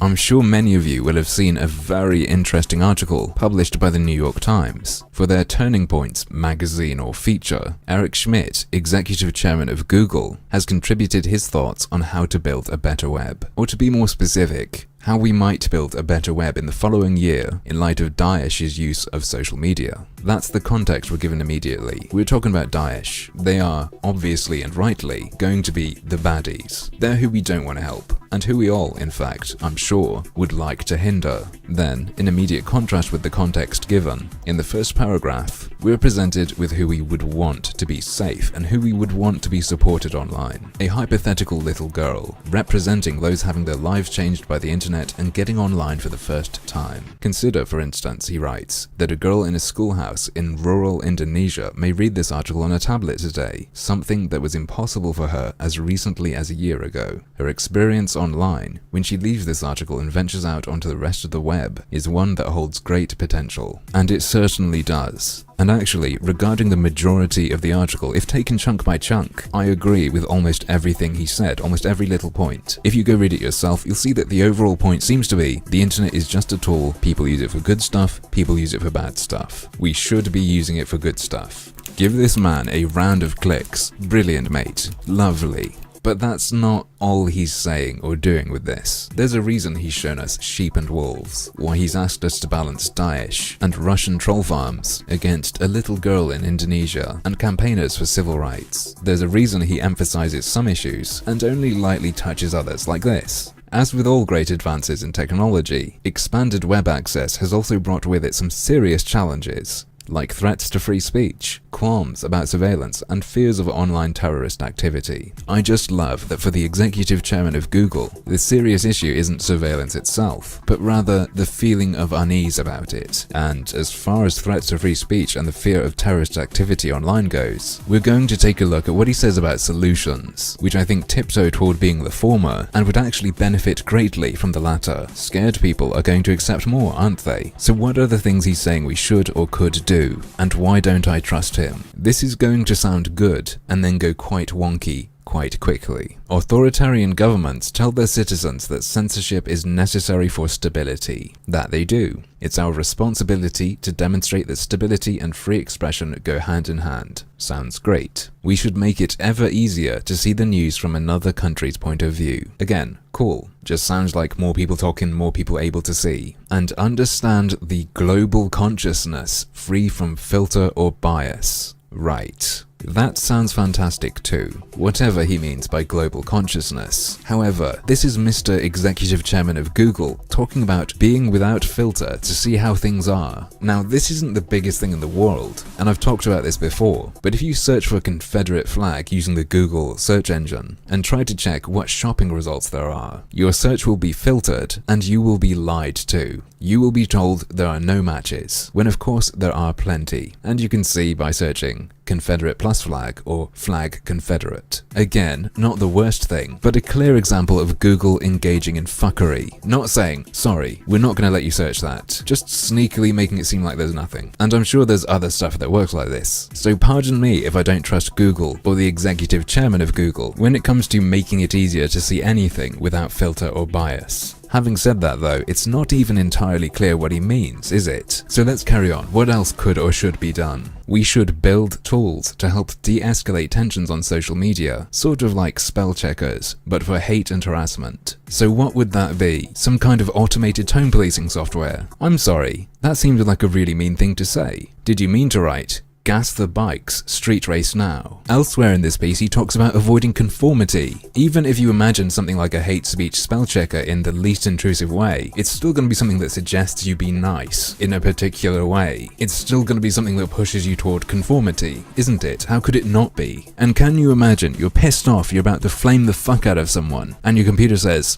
I'm sure many of you will have seen a very interesting article published by the New York Times. For their Turning Points magazine or feature, Eric Schmidt, executive chairman of Google, has contributed his thoughts on how to build a better web. Or to be more specific, how we might build a better web in the following year in light of Daesh's use of social media. That's the context we're given immediately. We're talking about Daesh. They are, obviously and rightly, going to be the baddies. They're who we don't want to help, and who we all, in fact, I'm sure, would like to hinder. Then, in immediate contrast with the context given, in the first paragraph, we're presented with who we would want to be safe and who we would want to be supported online. A hypothetical little girl, representing those having their lives changed by the internet and getting online for the first time. Consider, for instance, he writes, that a girl in a schoolhouse in rural Indonesia may read this article on a tablet today, something that was impossible for her as recently as a year ago. Her experience online, when she leaves this article and ventures out onto the rest of the web, is one that holds great potential. And it certainly does. And actually, regarding the majority of the article, if taken chunk by chunk, I agree with almost everything he said, almost every little point. If you go read it yourself, you'll see that the overall point seems to be, the internet is just a tool, people use it for good stuff, people use it for bad stuff. We should be using it for good stuff. Give this man a round of clicks. Brilliant, mate. Lovely. But that's not all he's saying or doing with this. There's a reason he's shown us sheep and wolves, why he's asked us to balance Daesh and Russian troll farms against a little girl in Indonesia and campaigners for civil rights. There's a reason he emphasizes some issues and only lightly touches others, like this. As with all great advances in technology, expanded web access has also brought with it some serious challenges, like threats to free speech, qualms about surveillance, and fears of online terrorist activity. I just love that for the executive chairman of Google, the serious issue isn't surveillance itself, but rather the feeling of unease about it. And as far as threats to free speech and the fear of terrorist activity online goes, we're going to take a look at what he says about solutions, which I think tiptoe toward being the former and would actually benefit greatly from the latter. Scared people are going to accept more, aren't they? So what are the things he's saying we should or could do, and why don't I trust him? This is going to sound good and then go quite wonky quite quickly. Authoritarian governments tell their citizens that censorship is necessary for stability. That they do. It's our responsibility to demonstrate that stability and free expression go hand in hand. Sounds great. We should make it ever easier to see the news from another country's point of view. Again, cool. Just sounds like more people talking, more people able to see. And understand the global consciousness free from filter or bias. Right. That sounds fantastic too, whatever he means by global consciousness. However, this is Mr. Executive Chairman of Google talking about being without filter to see how things are. Now, this isn't the biggest thing in the world, and I've talked about this before, but if you search for a Confederate flag using the Google search engine and try to check what shopping results there are, your search will be filtered and you will be lied to. You will be told there are no matches, when of course there are plenty, and you can see by searching Confederate plus flag or flag Confederate. Again, not the worst thing, but a clear example of Google engaging in fuckery. Not saying, sorry, we're not going to let you search that, just sneakily making it seem like there's nothing. And I'm sure there's other stuff that works like this. So pardon me if I don't trust Google or the executive chairman of Google when it comes to making it easier to see anything without filter or bias. Having said that though, it's not even entirely clear what he means, is it? So let's carry on. What else could or should be done? We should build tools to help de-escalate tensions on social media, sort of like spell checkers, but for hate and harassment. So what would that be? Some kind of automated tone policing software? I'm sorry, that seemed like a really mean thing to say. Did you mean to write, gas the bikes, street race now? Elsewhere in this piece he talks about avoiding conformity. Even if you imagine something like a hate speech spell checker in the least intrusive way, it's still going to be something that suggests you be nice in a particular way. It's still going to be something that pushes you toward conformity, isn't it? How could it not be? And can you imagine you're pissed off, you're about to flame the fuck out of someone, and your computer says,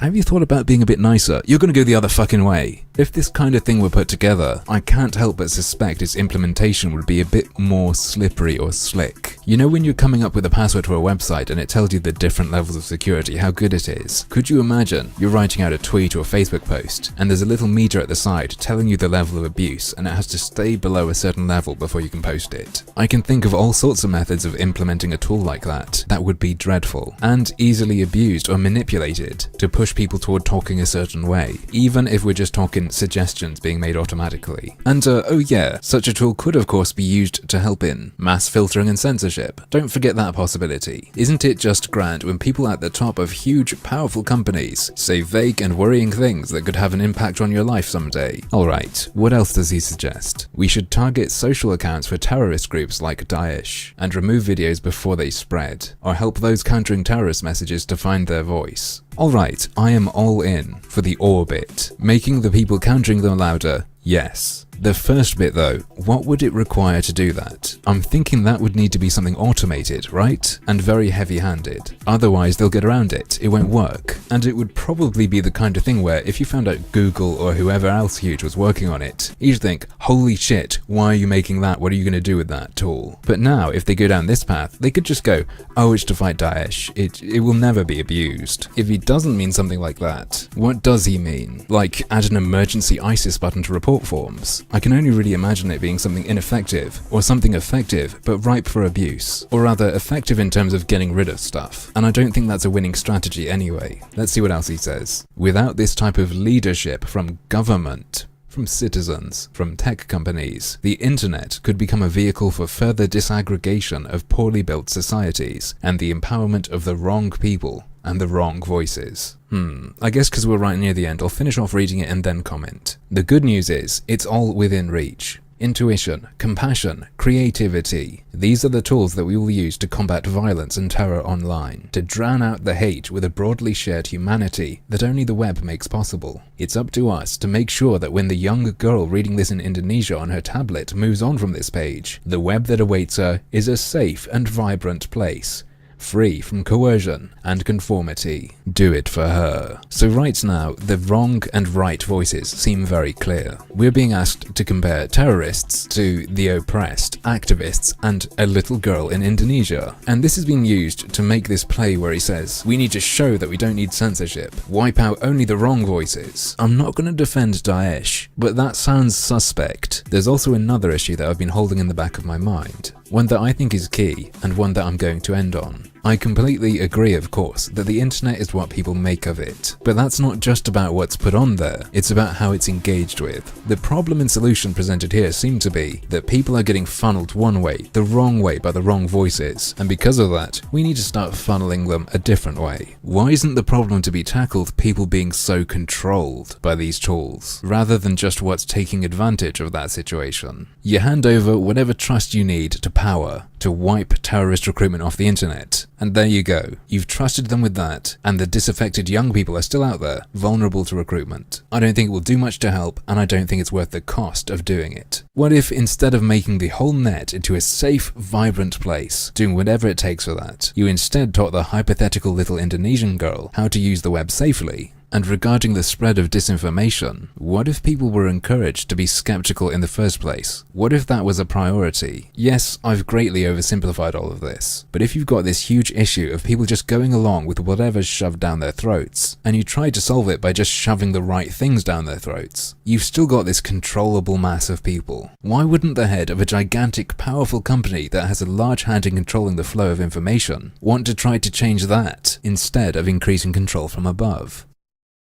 have you thought about being a bit nicer? You're gonna go the other fucking way. If this kind of thing were put together, I can't help but suspect its implementation would be a bit more slippery or slick. You know when you're coming up with a password for a website and it tells you the different levels of security, how good it is? Could you imagine you're writing out a tweet or a Facebook post and there's a little meter at the side telling you the level of abuse and it has to stay below a certain level before you can post it? I can think of all sorts of methods of implementing a tool like that would be dreadful and easily abused or manipulated to push people toward talking a certain way, even if we're just talking suggestions being made automatically. And oh yeah, such a tool could of course be used to help in mass filtering and censorship. Don't forget that possibility. Isn't it just grand when people at the top of huge, powerful companies say vague and worrying things that could have an impact on your life someday? Alright, what else does he suggest? We should target social accounts for terrorist groups like Daesh and remove videos before they spread, or help those countering terrorist messages to find their voice. Alright, I am all in for the or bit. Making the people countering them louder, yes. The first bit though, what would it require to do that? I'm thinking that would need to be something automated, right? And very heavy-handed. Otherwise they'll get around it, it won't work. And it would probably be the kind of thing where if you found out Google or whoever else huge was working on it, you'd think, holy shit, why are you making that? What are you going to do with that tool? But now, if they go down this path, they could just go, oh, it's to fight Daesh. It will never be abused. If he doesn't mean something like that, what does he mean? Like add an emergency ISIS button to report forms? I can only really imagine it being something ineffective, or something effective but ripe for abuse, or rather effective in terms of getting rid of stuff. And I don't think that's a winning strategy anyway. Let's see what else he says. Without this type of leadership from government, from citizens, from tech companies, the internet could become a vehicle for further disaggregation of poorly built societies and the empowerment of the wrong people and the wrong voices. I guess because we're right near the end, I'll finish off reading it and then comment. The good news is, it's all within reach. Intuition, compassion, creativity. These are the tools that we will use to combat violence and terror online, to drown out the hate with a broadly shared humanity that only the web makes possible. It's up to us to make sure that when the young girl reading this in Indonesia on her tablet moves on from this page, the web that awaits her is a safe and vibrant place, free from coercion and conformity. Do it for her. So right now, the wrong and right voices seem very clear. We're being asked to compare terrorists to the oppressed, activists, and a little girl in Indonesia. And this has been used to make this play where he says, we need to show that we don't need censorship, wipe out only the wrong voices. I'm not going to defend Daesh, but that sounds suspect. There's also another issue that I've been holding in the back of my mind, one that I think is key, and one that I'm going to end on. I completely agree, of course, that the internet is what people make of it. But that's not just about what's put on there, it's about how it's engaged with. The problem and solution presented here seem to be that people are getting funneled one way, the wrong way by the wrong voices, and because of that, we need to start funneling them a different way. Why isn't the problem to be tackled people being so controlled by these tools, rather than just what's taking advantage of that situation? You hand over whatever trust you need to power to wipe terrorist recruitment off the internet. And there you go. You've trusted them with that, and the disaffected young people are still out there, vulnerable to recruitment. I don't think it will do much to help, and I don't think it's worth the cost of doing it. What if, instead of making the whole net into a safe, vibrant place, doing whatever it takes for that, you instead taught the hypothetical little Indonesian girl how to use the web safely? And regarding the spread of disinformation, what if people were encouraged to be skeptical in the first place? What if that was a priority? Yes, I've greatly oversimplified all of this, but if you've got this huge issue of people just going along with whatever's shoved down their throats, and you try to solve it by just shoving the right things down their throats, you've still got this controllable mass of people. Why wouldn't the head of a gigantic, powerful company that has a large hand in controlling the flow of information want to try to change that, instead of increasing control from above?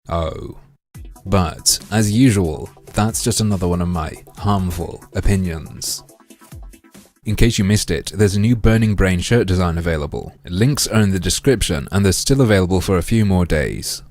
Oh. But, as usual, that's just another one of my harmful opinions. In case you missed it, there's a new Burning Brain shirt design available. Links are in the description and they're still available for a few more days.